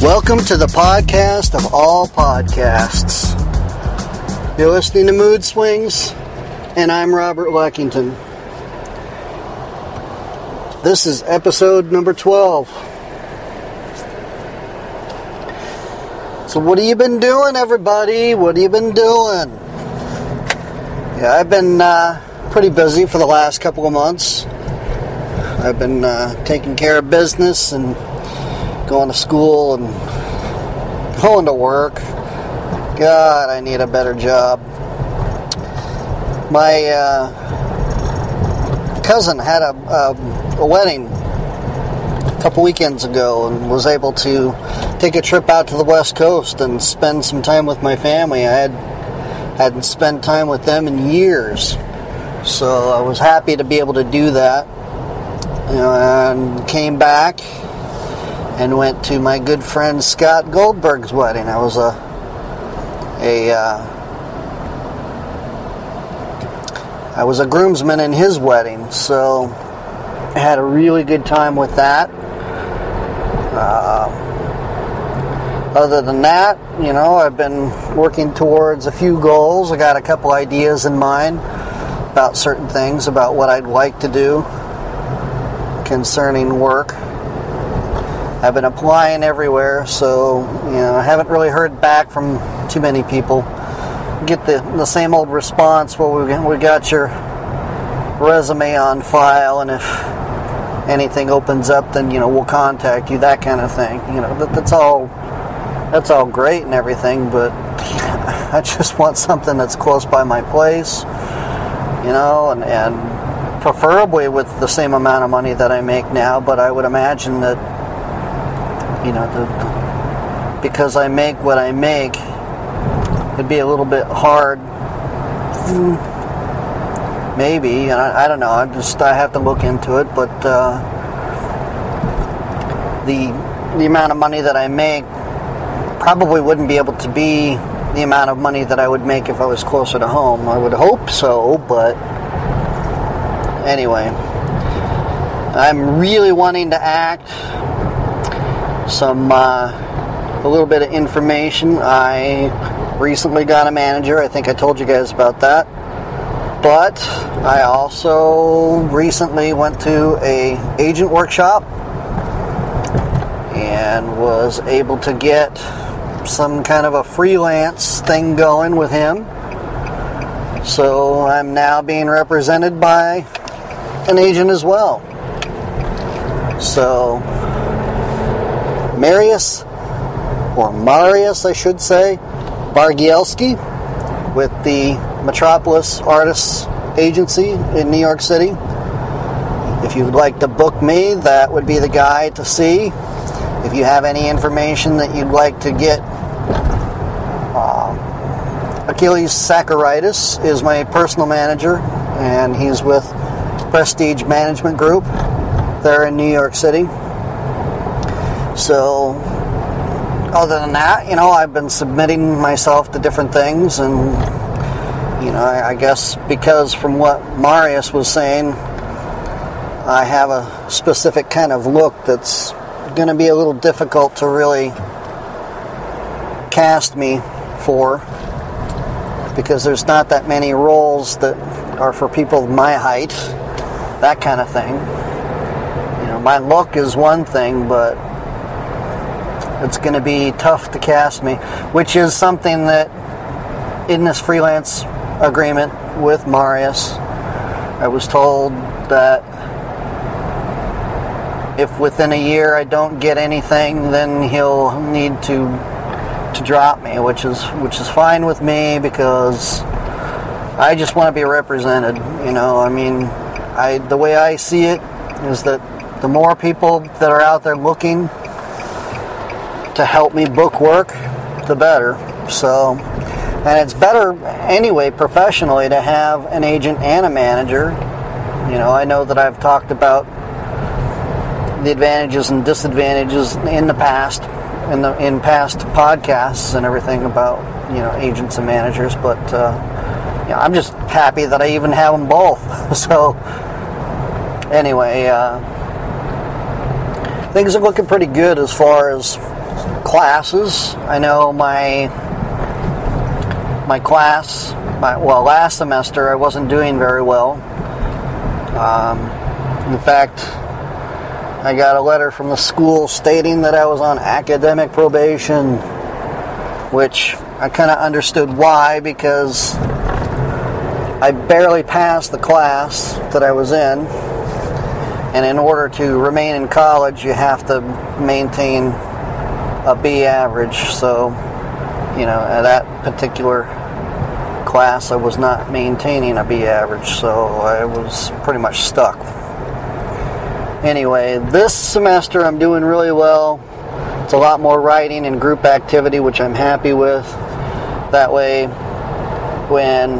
Welcome to the podcast of all podcasts. You're listening to Mood Swings, and I'm Robert Leckington. This is episode number 12. So what have you been doing, everybody? What have you been doing? Yeah, I've been pretty busy for the last couple of months. I've been taking care of business and going to school and going to work. God, I need a better job. My cousin had a wedding a couple weekends ago and was able to take a trip out to the West Coast and spend some time with my family. I hadn't spent time with them in years, so I was happy to be able to do that. And came back and went to my good friend Scott Goldberg's wedding. I was I was a groomsman in his wedding, so I had a really good time with that. Other than that, I've been working towards a few goals. I got a couple ideas in mind about certain things, about what I'd like to do concerning work. I've been applying everywhere, so I haven't really heard back from too many people. Get the same old response, well, we got your resume on file, and if anything opens up, then we'll contact you, that kind of thing. That's all great and everything, but I just want something that's close by my place, and preferably with the same amount of money that I make now. But I would imagine that because I make what I make, it'd be a little bit hard. Maybe, I don't know. I have to look into it. But the amount of money that I make probably wouldn't be able to be the amount of money that I would make if I was closer to home. I would hope so, but anyway, I'm really wanting to act. A little bit of information. I recently got a manager. I think I told you guys about that. But I also recently went to a agent workshop and was able to get some kind of a freelance thing going with him. So I'm now being represented by an agent as well. So Marius, I should say, Bargielski with the Metropolis Artists Agency in New York City. If you'd like to book me, that would be the guy to see. If you have any information that you'd like to get, Achilles Sacharitis is my personal manager, and he's with Prestige Management Group there in New York City. So, other than that, I've been submitting myself to different things, and, I guess because from what Marius was saying, I have a specific kind of look that's going to be a little difficult to really cast me for, because there's not that many roles that are for people my height, that kind of thing. My look is one thing, but it's going to be tough to cast me, which is something that in this freelance agreement with Marius, I was told that if within a year I don't get anything, then he'll need to drop me, which is fine with me, because I just want to be represented. The way I see it is that the more people that are out there looking to help me book work, the better. So, and it's better anyway professionally to have an agent and a manager. I know that I've talked about the advantages and disadvantages in the past, in past podcasts and everything about agents and managers, but I'm just happy that I even have them both. So anyway, things are looking pretty good as far as classes. I know my class, last semester I wasn't doing very well. In fact, I got a letter from the school stating that I was on academic probation, which I kind of understood why, because I barely passed the class that I was in, and in order to remain in college, you have to maintain a B average. So, at that particular class, I was not maintaining a B average, so I was pretty much stuck. Anyway, this semester I'm doing really well. It's a lot more writing and group activity, which I'm happy with. That way, when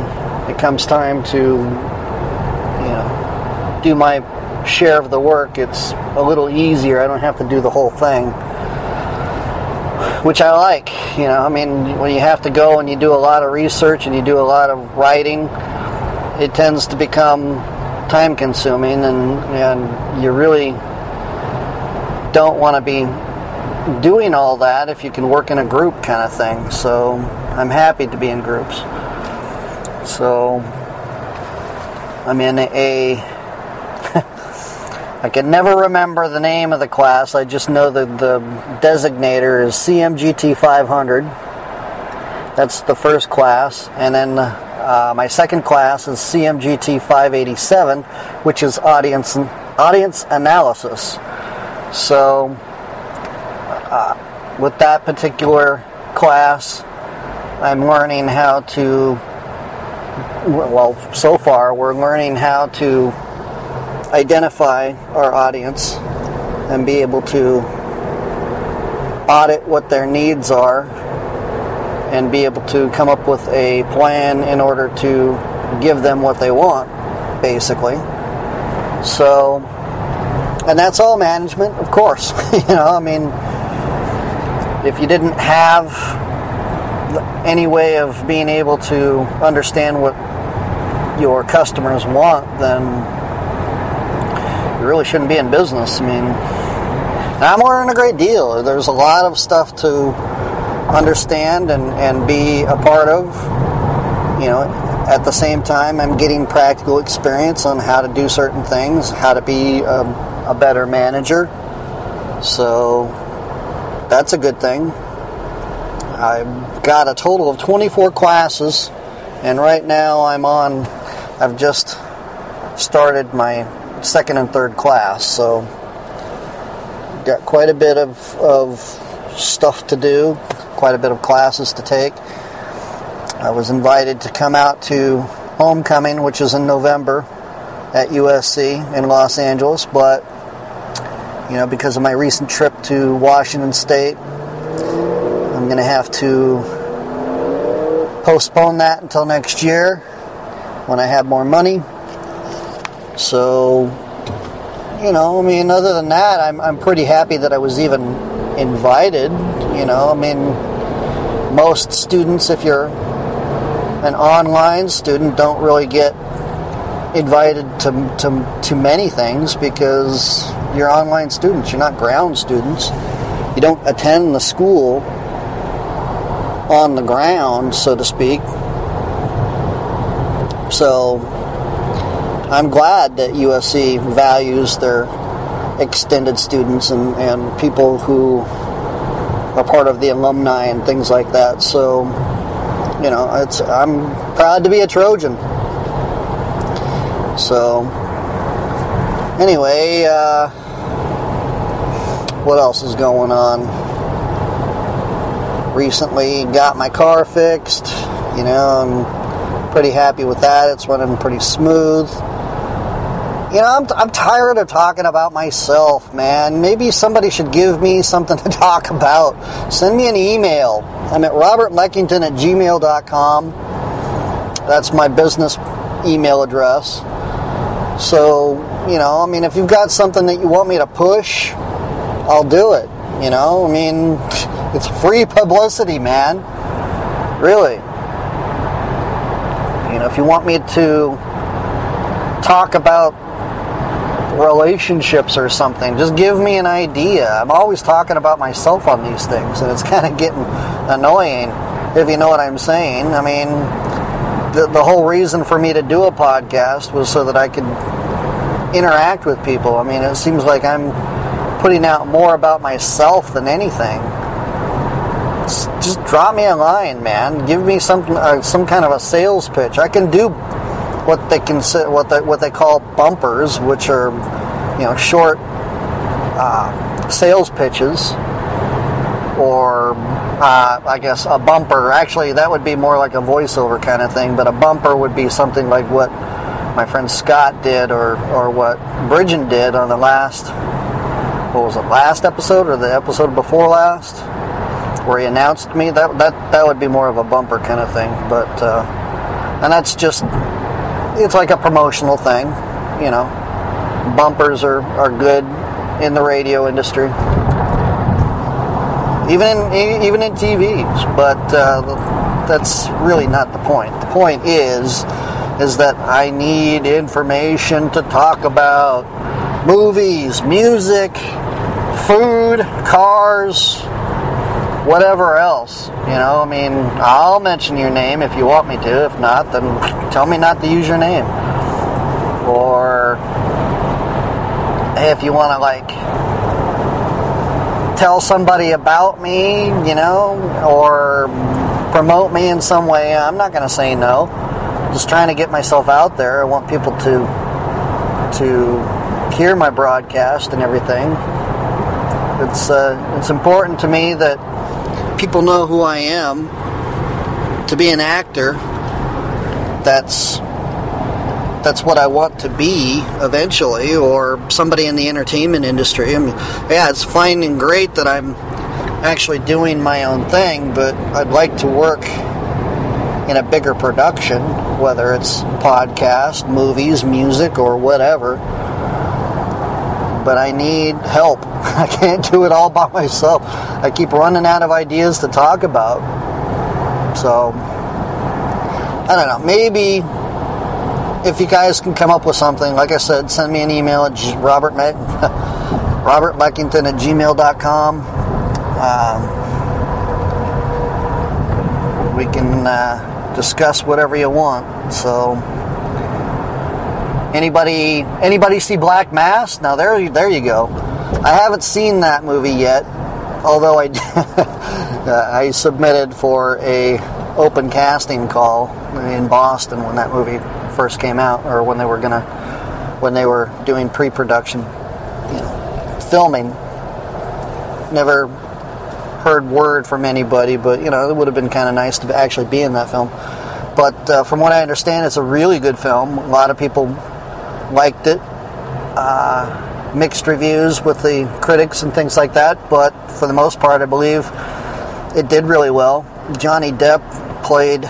it comes time to, do my share of the work, it's a little easier. I don't have to do the whole thing, which I like. When you have to go and you do a lot of research and you do a lot of writing, it tends to become time consuming, and you really don't want to be doing all that if you can work in a group kind of thing. So I'm happy to be in groups. So I'm in I can never remember the name of the class. I just know that the designator is CMGT 500. That's the first class. And then my second class is CMGT 587, which is audience analysis. So with that particular class, I'm learning how to, so far we're learning how to identify our audience and be able to audit what their needs are and be able to come up with a plan in order to give them what they want, basically. So, and that's all management, of course. If you didn't have any way of being able to understand what your customers want, then you really shouldn't be in business. I'm learning a great deal. There's a lot of stuff to understand and be a part of. At the same time, I'm getting practical experience on how to do certain things, how to be a better manager. So that's a good thing. I've got a total of 24 classes, and right now I've just started my second and third class, so got quite a bit of stuff to do, quite a bit of classes to take. I was invited to come out to homecoming, which is in November at USC in Los Angeles, but because of my recent trip to Washington State, I'm going to have to postpone that until next year when I have more money. So, other than that, I'm pretty happy that I was even invited. Most students, if you're an online student, don't really get invited to many things because you're online students. You're not ground students. You don't attend the school on the ground, so to speak. So I'm glad that USC values their extended students and people who are part of the alumni and things like that. So, I'm proud to be a Trojan. So, anyway, what else is going on? Recently got my car fixed. I'm pretty happy with that. It's running pretty smooth. I'm tired of talking about myself, man. Maybe somebody should give me something to talk about. Send me an email. I'm at robertleckington@gmail.com. That's my business email address. So, if you've got something that you want me to push, I'll do it. It's free publicity, man. Really. If you want me to talk about relationships or something. Just give me an idea. I'm always talking about myself on these things, and it's kind of getting annoying, if you know what I'm saying. I mean, the whole reason for me to do a podcast was so that I could interact with people. I mean, it seems like I'm putting out more about myself than anything. Just drop me a line, man. Give me some kind of a sales pitch. I can do what they call bumpers, which are, short sales pitches, or I guess a bumper. Actually, that would be more like a voiceover kind of thing. But a bumper would be something like what my friend Scott did, or what Bridgen did on the last episode or the episode before last, where he announced me. That would be more of a bumper kind of thing. But and that's just, it's like a promotional thing, Bumpers are good in the radio industry, even in TVs. But that's really not the point. The point is that I need information to talk about: movies, music, food, cars, whatever else. I mean, I'll mention your name if you want me to. If not, then tell me not to use your name. Or if you want to, tell somebody about me, or promote me in some way, I'm not going to say no. I'm just trying to get myself out there. I want people to hear my broadcast and everything. It's important to me that people know who I am. To be an actor, that's what I want to be eventually, or somebody in the entertainment industry. I mean, yeah, it's fine and great that I'm actually doing my own thing, but I'd like to work in a bigger production, whether it's podcast, movies, music, or whatever. But I need help. I can't do it all by myself. I keep running out of ideas to talk about. So, I don't know. Maybe if you guys can come up with something, like I said, send me an email at robertleckington@gmail.com. We can discuss whatever you want. So, anybody see Black Mass? Now there you go. I haven't seen that movie yet, although I submitted for a open casting call in Boston when that movie first came out, or when they were doing pre-production, filming. Never heard word from anybody, but it would have been kind of nice to actually be in that film. But from what I understand, it's a really good film. A lot of people liked it. Mixed reviews with the critics and things like that, but for the most part, I believe it did really well. Johnny Depp played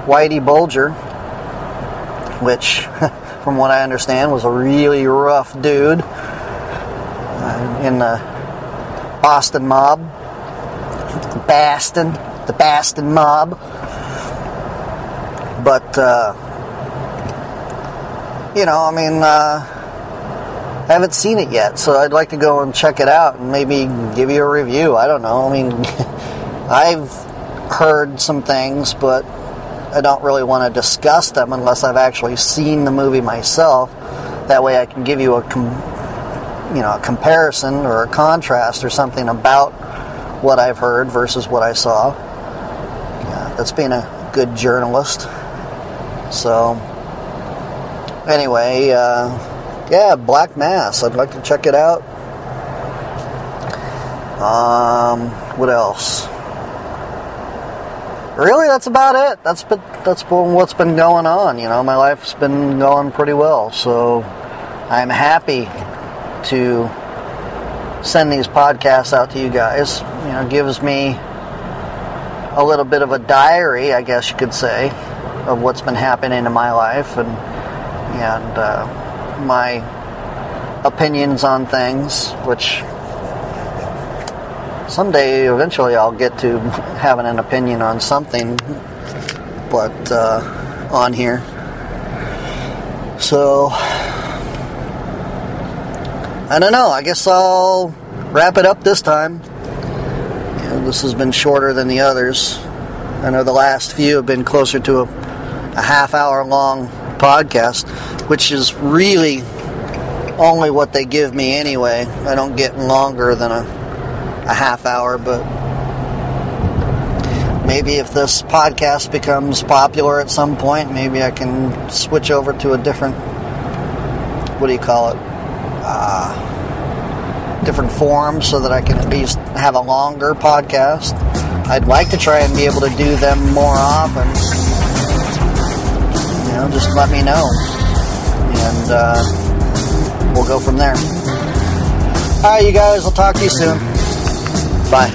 Whitey Bulger, which, from what I understand, was a really rough dude in the Boston mob. The Boston mob. But, I haven't seen it yet, so I'd like to go and check it out and maybe give you a review. I don't know. I mean, I've heard some things, but I don't really want to discuss them unless I've actually seen the movie myself. That way I can give you a comparison or a contrast or something about what I've heard versus what I saw. That's being a good journalist. So, anyway, Black Mass. I'd like to check it out. What else? Really, that's about it. That's what's been going on. My life's been going pretty well. So, I'm happy to send these podcasts out to you guys. Gives me a little bit of a diary, I guess you could say, of what's been happening in my life and my opinions on things, which someday, eventually, I'll get to having an opinion on something, but on here. So, I don't know. I guess I'll wrap it up this time. This has been shorter than the others. I know the last few have been closer to a half-hour long podcast, which is really only what they give me anyway. I don't get longer than a half hour, but maybe if this podcast becomes popular at some point, maybe I can switch over to a different, different form so that I can at least have a longer podcast. I'd like to try and be able to do them more often. Just let me know. And we'll go from there. Alright, you guys, I'll talk to you soon. Bye.